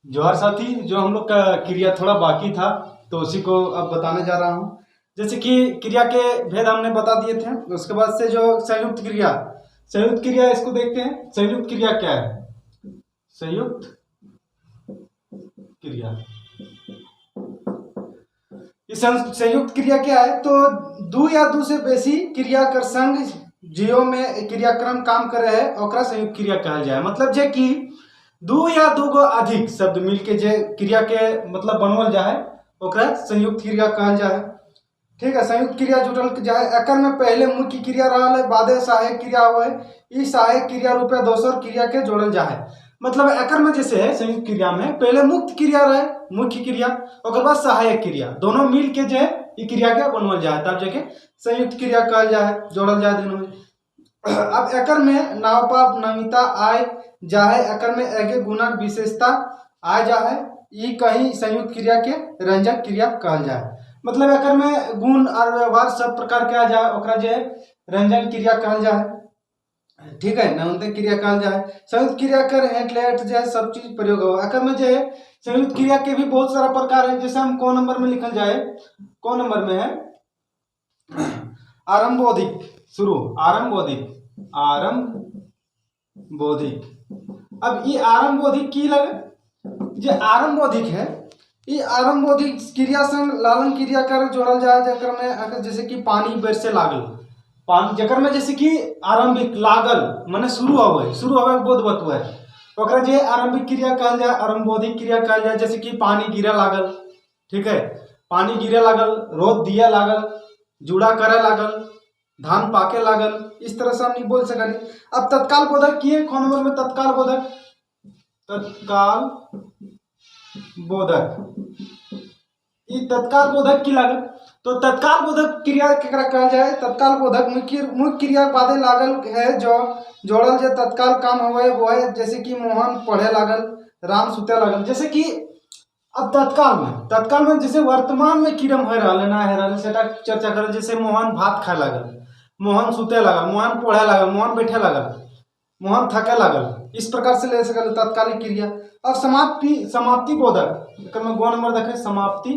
जोहार साथी। जो हम लोग का क्रिया थोड़ा बाकी था तो उसी को अब बताने जा रहा हूँ। जैसे कि क्रिया के भेद हमने बता दिए थे, उसके बाद से जो संयुक्त क्रिया इसको देखते हैं। संयुक्त क्रिया क्या है? संयुक्त क्रिया, ये संयुक्त क्रिया क्या है? तो दो या दो से बेसी क्रिया कर संग जियो में क्रियाक्रम काम कर रहे हैं ओकरा संयुक्त क्रिया कहल जाए। मतलब जे कि दो या दो गो अधिक शब्द मिलके जे क्रिया के मतलब बनवल जाए ओकरा संयुक्त क्रिया कहल जाए। ठीक है, संयुक्त क्रिया जुटल जाए एकर में पहले मुख्य क्रिया रहा है, बादे सहायक क्रिया हुए। ई सहायक क्रिया रूपे दोसर क्रिया के जोड़ल जाए। मतलब एकर में जैसे है संयुक्त क्रिया में पहले मुख्य क्रिया रहे, मुख्य क्रिया, ओकर बाद सहायक क्रिया, दोनों मिल के जो है ई क्रिया के बनवल जाए, तब जाके संयुक्त क्रिया कहल जाए, जोड़ल जाए दोनों में। अब एकर में नावपा नमिता आय जाए, एकर में एके गुणक विशेषता आ जाए, ई कहीं संयुक्त क्रिया के रंजक क्रिया कहल जाए। मतलब एकर में गुण और व्यवहार सब प्रकार के आ जाए ओकरा जे रंजन क्रिया कहल जाए। ठीक है, नवंत क्रिया कहल जाए। संयुक्त क्रिया कर हेठ लेठ जो है सब चीज प्रयोग हो। एकर में जो है संयुक्त क्रिया के भी बहुत सारा प्रकार है। जैसे हम कौन नंबर में लिखल जाए, कौन नंबर में है आरंभोधिक, शुरू आरंभोधिक। अब ये आरंभोधिक की लगे, जो आरंभोधिक है ये आरंभोधिक क्रिया संग लालन क्रिया कर जोड़ल जाए। जकर में जैसे कि पानी बेर से लागल, पानी जकर में जैसे कि आरंभिक लागल माने शुरू होवे बोध बतुआ है, ओकरा जे आरंभिक क्रिया कहल जाए, आरंभोधिक क्रिया कहल जाए। जैसे कि पानी गिरे लागल, ठीक है, पानी गिरे लागल, रोद दिया लागल, जुड़ा करे लागल, धान पाके लागल, इस तरह से हम नहीं बोल सकली। अब तत्काल बोधक की है, कौन नंबर में तत्काल बोधक ये तत्काल बोधक की लागल। तो तत्काल बोधक क्रिया केकरा कहल जाए? तत्काल बोधक मुख्य क्रिया बादे लागल है जो जोड़ल जे तत्काल काम होवे वो है। जैसे कि मोहन पढ़े लागल, राम सुते लागल। जैसे कि अब तत्काल में जैसे वर्तमान में किरम हो रहा है ना है रहा सेटा चर्चा कर। जैसे मोहन भात खाए लागल, मोहन सुते लागल, मोहन पढ़े लागल, मोहन बैठे लागल, मोहन थके लागल, इस प्रकार से ले सकल तत्कालिक क्रिया। और समाप्ति बोधक में गो नंबर देखे, समाप्ति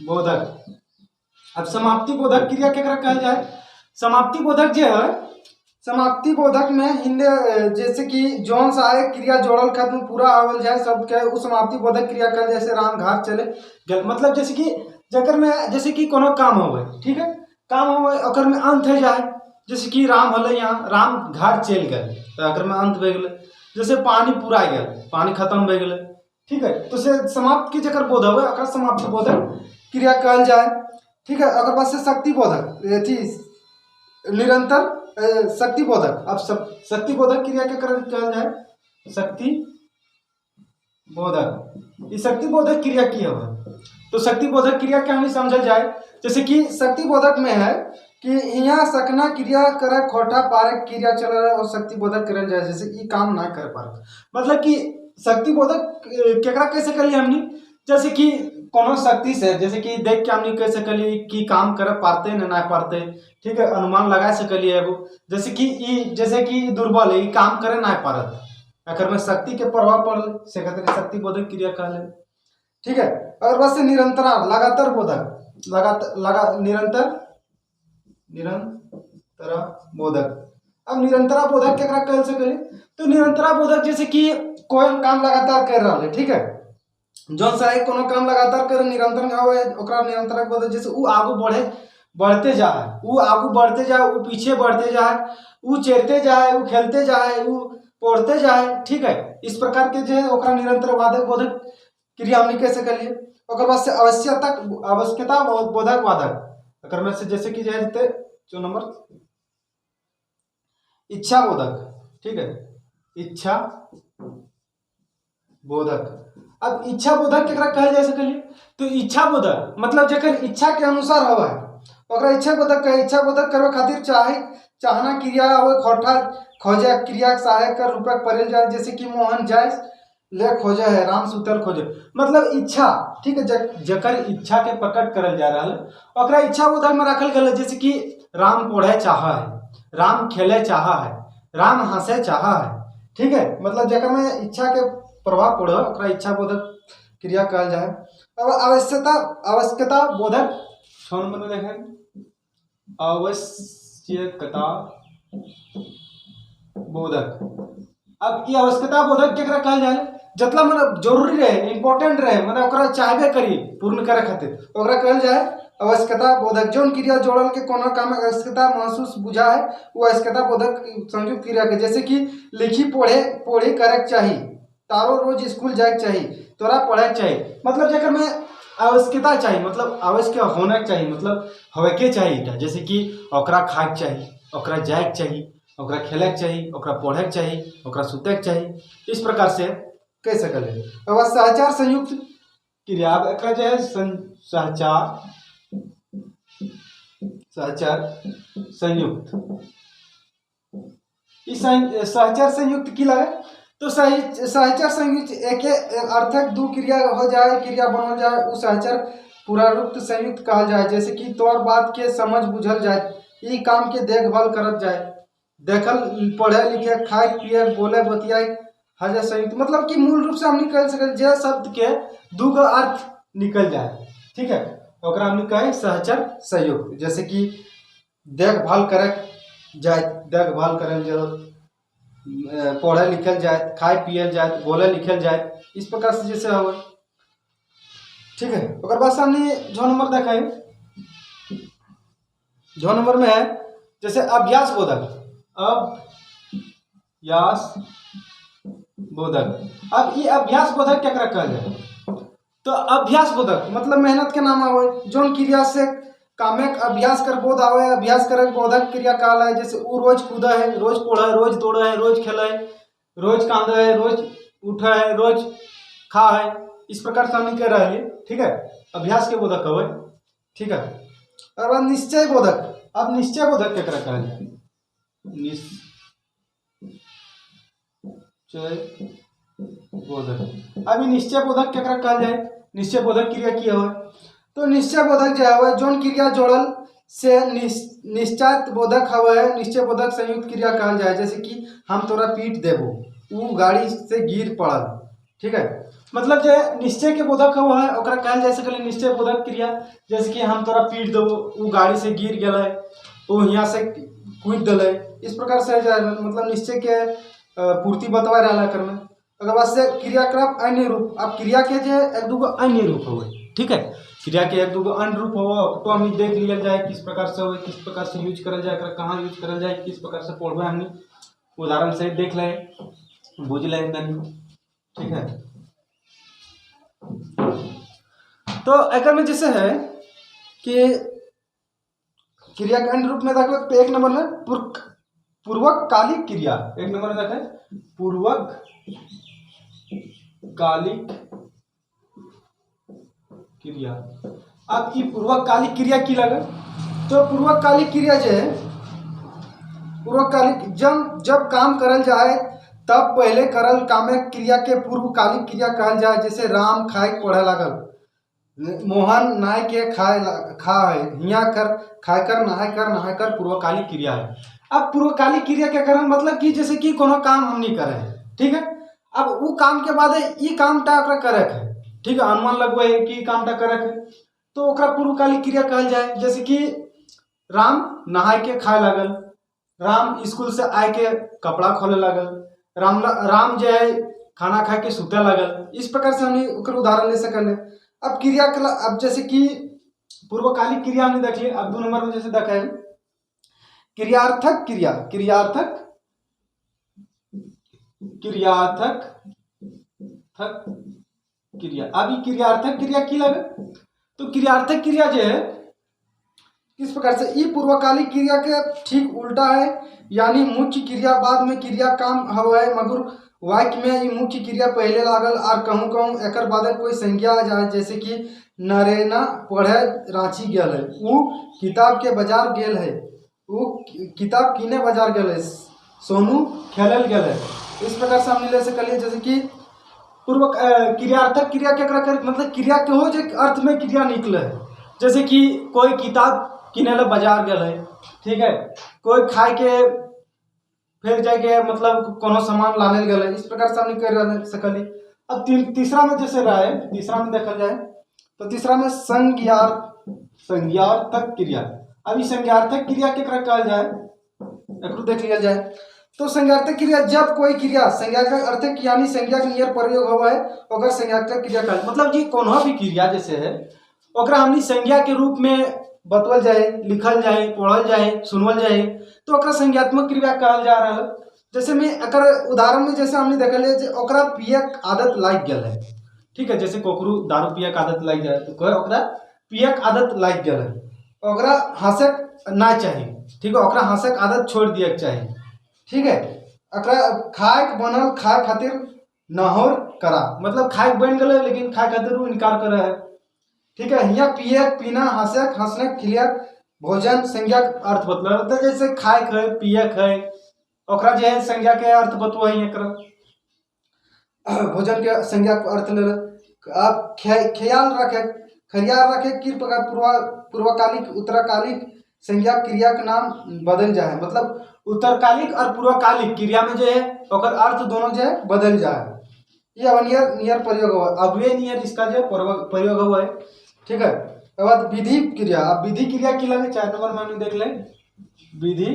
बोधक। अब समाप्ति बोधक क्रिया केकरा कहल जाए? समाप्ति बोधक जो है, समाप्ति बोधक में हिंदे जैसे कि जौन सहायक क्रिया जोड़ल खत्म पूरा आवल जाए सब के उ समाप्ति बोधक क्रिया कहल। जैसे राम घर चले गल, मतलब जैसे कि जकर में जैसे कि कोनो काम होवे, ठीक है, काम होवे ओकर में अंत हो जाए। जैसे कि राम होले यहाँ राम घर चल गए तो ओकर में अंत भे गेले। जैसे पानी पूरा गया, पानी खत्म भे गेले, ठीक है, तो से समाप्त की जकर बोध होवे ओकर समाप्ति बोधक क्रिया कहल जाए। ठीक है, अगर बाद से शक्ति बोधक थी निरंतर शक्ति बोधक। अब शक्ति बोधक क्रिया के कहल जाए, शक्ति बोधक। ये शक्ति बोधक क्रिया की है, तो शक्ति बोधक क्रिया क्या हमें समझल जाए? जैसे कि शक्ति बोधक में है कि यहाँ सकना क्रिया करे खोटा पारक क्रिया चल रहा है और शक्ति बोधक करल जाए। जैसे ये काम ना कर पा रहे, मतलब कि शक्ति बोधक केकरा कैसे कर लिया हमने? जैसे कि कोनो शक्ति से जैसे कि देख के हमने कह सकली कि काम करे पारते ना पारते, ठीक है, अनुमान लगा सकली एगो। जैसे कि दुर्बल है, काम करे ना पारत, अगर में शक्ति के प्रभाव पड़ल से कहते शक्ति बोधक क्रिया कहले। ठीक है, और बस निरंतरा लगातार बोधक, निरंतरा बोधक। अब निरंतरा बोधक केकरा कह सकली? तो निरंतरा बोधक जैसे कि कोई काम लगातार कर रहा है, ठीक है, जो सहायक कोनो काम लगातार कर निरंतर में होवे ओकरा निरंतर बोधक। जैसे उ आगू बढ़ते जाए, उ आगू बढ़ते जाए, उ पीछे बढ़ते जाए, उ चढ़ते जाए, उ खेलते जाए, उ पढ़ते जाए, ठीक है, इस प्रकार के जो है ओकरा निरंतर बोधक क्रिया हमने कह सकली। ओकर बाद से आवश्यकता बोधक वादक अकर में से जैसे कि जैसे जो नंबर इच्छा बोधक, ठीक है, इच्छा बोधक। अब इच्छा बोधक केकरा कहल जा सकली? तो इच्छा बोधक मतलब जेकर इच्छा के अनुसार होवे ओकरा इच्छा बोधक कहे। इच्छा बोधक करवे खातिर चाहना क्रिया और खोजे क्रिया सहायक कर रूपक परल जाए। जैसे कि मोहन जाए ले खोजे है, राम सुतल खोजे, मतलब इच्छा, ठीक है, जकर इच्छा के प्रकट करल जा रहा है ओकरा इच्छा बोधक में रखल गल। जैसे कि राम पढ़े चाहा है, राम खेले चाहा है, राम हंसे चाहा है, ठीक है, मतलब जेकर में इच्छा के प्रभाव पड़े ओकरा इच्छा बोधक क्रिया कहल जाए। अब आवश्यकता बोधक 6 नंबर में देखें, आवश्यकता बोधक। अब ये आवश्यकता बोधक केकरा कहल जाए, जतला मतलब जरूरी रहे, इंपॉर्टेंट रहे, मतलब ओकरा चाहबे करी पूर्ण करे खातिर ओकरा कहल जाए आवश्यकता बोधक। जौन क्रिया जोड़ल के कोनो काम में आवश्यकता महसूस बुझा है वो आवश्यकता बोधक संयुक्त क्रिया के, जैसे कि लिखी पढ़े करे चाहिए, तारो रोज स्कूल जाए चाहिए, तोरा पढ़े चाहिए, मतलब जेकर में आवश्यकता चाहिए, मतलब आवश्यक होना चाहिए, मतलब होवे के चाहिए। जैसे कि ओकरा खाए चाहिए, ओकरा जाए चाहिए, ओकरा खेले चाहिए, ओकरा पढ़े चाहिए, ओकरा सुते चाहिए, इस प्रकार से कह सकल है। अब सहचार संयुक्त क्रिया एकरा जो है सहचार संयुक्त, इस सहचार संयुक्त की लगे तो सहचार संयुक्त एक अर्थक दू क्रिया हो जाए, क्रिया बनल जाए, उस सहचार पुनरुक्त संयुक्त कहल जाए। जैसे कि तोर बात के समझ बुझल जाए, ई काम के देखभाल करत जाए, देखल पढ़े लिखे खाए पिए बोले बतियाए हजे संयुक्त, मतलब कि मूल रूप से हम कह सकते जे शब्द के दू गो अर्थ निकल जाए, ठीक है, ओकरा हम कहे सहचर संयुक्त। जैसे कि देखभाल करे जाए, देखभाल करे जरूरत, पढ़े लिखल जाए, खाए पियल जाए, बोले लिखल जाए, इस प्रकार से जैसे हो, ठीक है। ओकर बाद सामने जो नंबर देखा है, जो नंबर में है जैसे अभ्यास बोधक, अभ्यास बोधक। अब ये अभ्यास बोधक क्या कहल जाए, तो अभ्यास बोधक मतलब मेहनत के नाम आवे, जोन क्रिया से कामेक अभ्यास कर बोध आवे, अभ्यास करे बोधक क्रिया कहला है। जैसे वो रोज कूदा है, रोज पढ़े, रोज दौड़े है, रोज खेले है, रोज कांदे है, रोज उठे है, रोज खा है, इस प्रकार से हम कह रहे हैं, ठीक है, अभ्यास के बोधक हवे, ठीक है। और बाद निश्चय बोधक। अब निश्चय बोधक क्या कहल जाए, निश्चय बोधक। अभी निश्चय बोधक क्या कहल जाए, निश्चय बोधक क्रिया की हो, तो निश्चय बोधक जो है जोन क्रिया जोड़ल से निश्चय बोधक हवे, निश्चय बोधक संयुक्त क्रिया कहल जाए। जैसे कि हम तोरा पीट देबो, वो गाड़ी से गिर पड़ल, ठीक है, मतलब जो निश्चय के बोधक हवे ओकरा कहल जा सकले निश्चय बोधक क्रिया। जैसे कि हम तोरा पीट देबो, वो गाड़ी से गिर गए, वो यहाँ से कूद दिले, इस प्रकार से मतलब निश्चय के पूर्ति बतवा रहा कर में। अगर बाद से क्रियाक्रम अन्य रूप। अब क्रिया के जो एक दूगो अन्य रूप हो, ठीक है, क्रिया के एक दूगो अन्य रूप हो, तो हम देख लिया जाए किस प्रकार से हो, किस प्रकार से यूज करल जाए, कहाँ यूज करल जाए, किस प्रकार से पढ़बे, हमने उदाहरण से देख ले, बुझ ले, ठीक है। तो एक में जैसे है कि क्रिया के अन्य रूप में देखो तो एक नंबर में पूर्वक कालिक क्रिया, एक नंबर में देखें पूर्वक कालिक क्रिया। अब की पूर्वक कालिक क्रिया की लगे, तो पूर्वक कालिक क्रिया जो है, पूर्वक कालिक जब काम करल जाए तब पहले करल कामे क्रिया के पूर्व कालिक क्रिया कहल जाए। जैसे राम खाए पढ़े लागल, मोहन नहाय के खाए, हिया कर खाए कर नहाय कर पूर्वकालिक क्रिया है। अब पूर्वकालिक क्रिया क्या करें, मतलब कि जैसे कि कोनो काम हम नहीं करे हैं, ठीक है, अब वो काम के बाद ये काम टा करे है, ठीक है, अनुमान लगवे है कि काम टा करे है, तो ओकरा पूर्वकालिक क्रिया कहल जाए। जैसे कि राम नहाय के खाए लागल, राम स्कूल से आए के कपड़ा खोले लागल, राम जो है खाना खाए के सुते लागल, इस प्रकार से हम ओकर उदाहरण ले सकल। अब क्रिया अब जैसे कि पूर्वकालिक क्रिया हमने देख ली। अब 2 नंबर में जैसे देखा है क्रियार्थक क्रिया, क्रियार्थक क्रिया। अब ये क्रियार्थक क्रिया की लगे, तो क्रियार्थक क्रिया जो है किस प्रकार से, ये पूर्वकालिक क्रिया के ठीक उल्टा है, यानी मुख्य क्रिया बाद में क्रिया काम हवा है, मगर वाक्य में ये मुख्य क्रिया पहले लागल और कहूँ एक बाद कोई संज्ञा आ जाए। जैसे कि नरेना पढ़े रांची गल है, वो किताब के बाजार गेल है, वो किताब किने बाजार गल है, सोनू खेलल गल है, इस प्रकार से हमने ले सकलिए। जैसे कि पूर्व क्रियार्थक क्रिया के मतलब क्रिया के हो जो अर्थ में क्रिया निकले है। जैसे कि कोई किताब किने ला बाजार गल है, ठीक है, कोई खाए के फिर जाके मतलब कोनो सामान लाने गए, इस प्रकार से हमने कर सकली। अब तीसरा में जैसे रहा है, तीसरा में देखा जाए तो तीसरा में संज्ञार्थक क्रिया। अभी संज्ञार्थक क्रिया केकरा कहल जाए, एकरो देख लिया जाए। तो संज्ञार्थक क्रिया जब कोई क्रिया संज्ञार्थक अर्थक यानी संज्ञा के नियर प्रयोग हुआ है ओकर संज्ञार्थक क्रिया कहल। मतलब जी कोनो भी क्रिया जैसे है ओकरा हमनी संज्ञा के रूप में बतवल जाए, लिखल जाए, पढ़ल जाए, सुनवल जाए, तो ओकरा संज्ञात्मक क्रिया कहल जा रहा है। जैसे में अगर उदाहरण में जैसे हमने देखल है ओकरा पिए के आदत लग गया है, ठीक है, जैसे कोकरू दारू पिए के आदत लग जाए तो कहे ओकरा पिए के आदत लग गया है, ओकरा हंसे ना चाहिए, ठीक है, ओकरा हंसे के आदत छोड़ दिए के चाहिए, ठीक है। ओकरा खाए के बनल खाए खातिर नहोर करा, मतलब खाए बन गए लेकिन खाए खातिर वो इनकार करे है, ठीक है। यहाँ पिए पीना हंसे हंसने खिलिया भोजन संज्ञा अर्थ बतल, जैसे खाए खाए पिए खाए ओकरा जो है संज्ञा के अर्थ बतवा है, भोजन के संज्ञा के अर्थ ले। आप ख्याल रखे कि पूर्वकालिक उत्तरकालिक संज्ञा क्रिया का नाम बदल जाए, मतलब उत्तरकालिक और पूर्वकालिक क्रिया में जो है ओकर अर्थ दोनों जो है बदल जाए। ये अब नियर प्रयोग हुआ, अब ये नियर इसका जो प्रयोग हुआ है, ठीक है। उसके बाद विधि क्रिया। अब विधि क्रिया की लगे 4 नंबर में हम देख लें विधि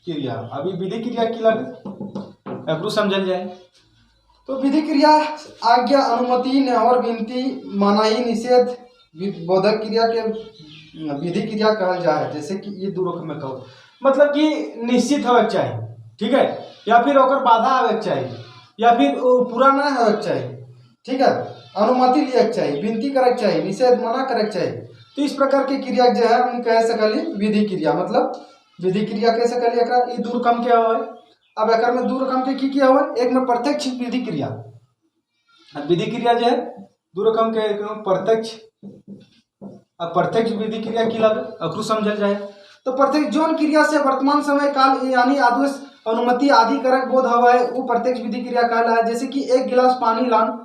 क्रिया। अभी विधि क्रिया की लगे एकरो समझल जाए तो विधि क्रिया आज्ञा अनुमति नेहर विनती मनाही निषेध बोधक क्रिया के विधि क्रिया कहल जाए। जैसे कि ये दू रुख में कहो, मतलब कि निश्चित होवे चाहिए, ठीक है, या फिर ओकर बाधा आवे चाहिए, या फिर पूरा ना होवे चाहिए, ठीक है, अनुमति लिए चाहिए, विनती करे चाहिए, निषेध मना करे चाहिए। तो इस प्रकार की क्रिया जो है हम कह सकली विधि क्रिया। मतलब विधि क्रिया कह सकली एकरा ई दू रकम के होवे। अब एक में दू रकम के की होवे, एक में प्रत्यक्ष विधि क्रिया। विधि क्रिया जो है दू रकम के, एक में प्रत्यक्ष। अब प्रत्यक्ष विधि क्रिया की लगे अक्रू समझल जाए तो प्रत्यक्ष जोन क्रिया से वर्तमान समय काल यानी आदेश अनुमति आदि करक बोध हुआ है वो प्रत्यक्ष विधि क्रिया कहला है। जैसे कि एक गिलास पानी लान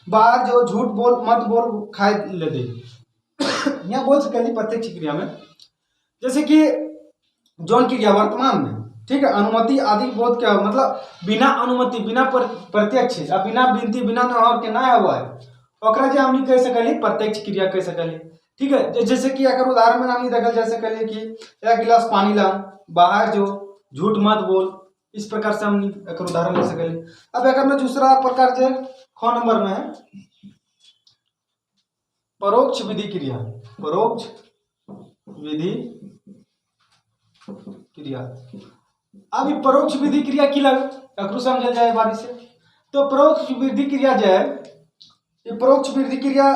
बाहर जो झूठ बोल मत बोल खाए ले दे, यहाँ बोल सके प्रत्यक्ष क्रिया में। जैसे कि जोन क्रिया वर्तमान में, ठीक है, अनुमति आदि बोध क्या हो, मतलब बिना अनुमति बिना प्रत्यक्ष बिना विनती बिना नहर के ना हुआ है ओकरा जे हमनी कह सकली प्रत्यक्ष क्रिया कह सकली, ठीक है। जैसे कि अगर उदाहरण में हमनी देखल जा सकली कि एक गिलास पानी ला बाहर जो झूठ मत बोल, इस प्रकार से हमनी एक उदाहरण ले सकली। अब एक में दूसरा प्रकार जो 6 नंबर में है परोक्ष विधि क्रिया। परोक्ष विधि क्रिया। अब ये परोक्ष विधि क्रिया की लगे अक्रू समझल जाए बारी से। तो परोक्ष विधि क्रिया जो है, ये परोक्ष विधि क्रिया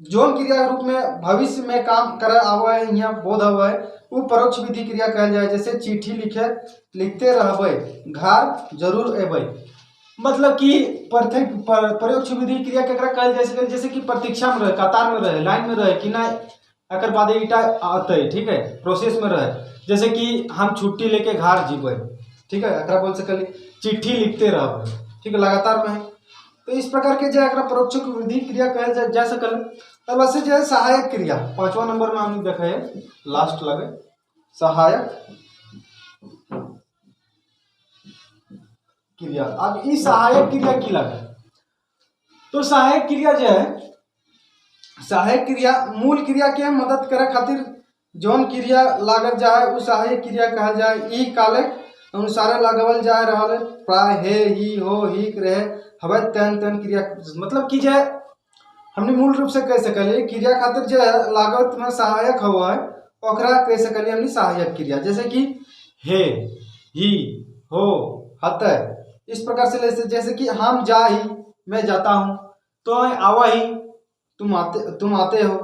जोन क्रिया के रूप में भविष्य में काम करे आवा है, यहाँ बोध हुआ है वो परोक्ष विधि क्रिया कहल जाए। जैसे चिट्ठी लिखते रहबे घर जरूर एबे, मतलब कि परोक्ष विधि क्रिया केकरा कहल जा सके, जैसे कि प्रतीक्षा में रहे, कतार में रहे, लाइन में रहे कि ना एकर बाद ईटा आते, ठीक है, प्रोसेस में रहे। जैसे कि हम छुट्टी लेके घर जीवे, ठीक है, एकरा बोल सकली चिट्ठी लिखते रहबे, ठीक है, लगातार में है। तो इस प्रकार के जो एकरा परोक्ष विधि क्रिया कहल जा सकल। तब वैसे जो है सहायक क्रिया 5वां नंबर में हमने देखा है लास्ट लगे सहायक क्रिया। अब इस सहायक क्रिया की लगे तो सहायक क्रिया जो है, सहायक क्रिया मूल क्रिया के मदद करे खातिर जौन क्रिया लागत जाए वो सहायक क्रिया कहल जाए। ई कालक अनुसार लगावल जाए रहल प्राय हे ही हो ही रहे हवे तन तन क्रिया, मतलब कि जो हमने मूल रूप से कह सकली क्रिया खातिर जो लागत में सहायक हुआ है ओकरा कह सकली हमने सहायक क्रिया। जैसे कि हे ही हो हते, इस प्रकार से ले, जैसे कि हम जा ही मैं जाता हूँ, तो आवा ही तुम आते हो,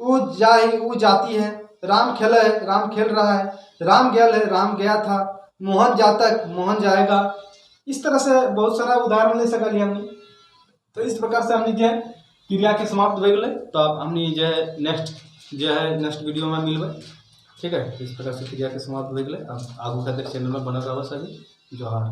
वो जा ही वो जाती है, राम खेले है राम खेल रहा है, राम गया है राम गया था, मोहन जातक मोहन जाएगा। इस तरह से बहुत सारा उदाहरण ले सकली हमने। तो इस प्रकार से हमने जो है क्रिया के समाप्त हो गए। तो अब हमने जो है नेक्स्ट वीडियो में मिलबे, ठीक है। इस प्रकार से क्रिया के समाप्त हो गए। अब आगू खातिर चैनल में बनल रहा सभी जोहार।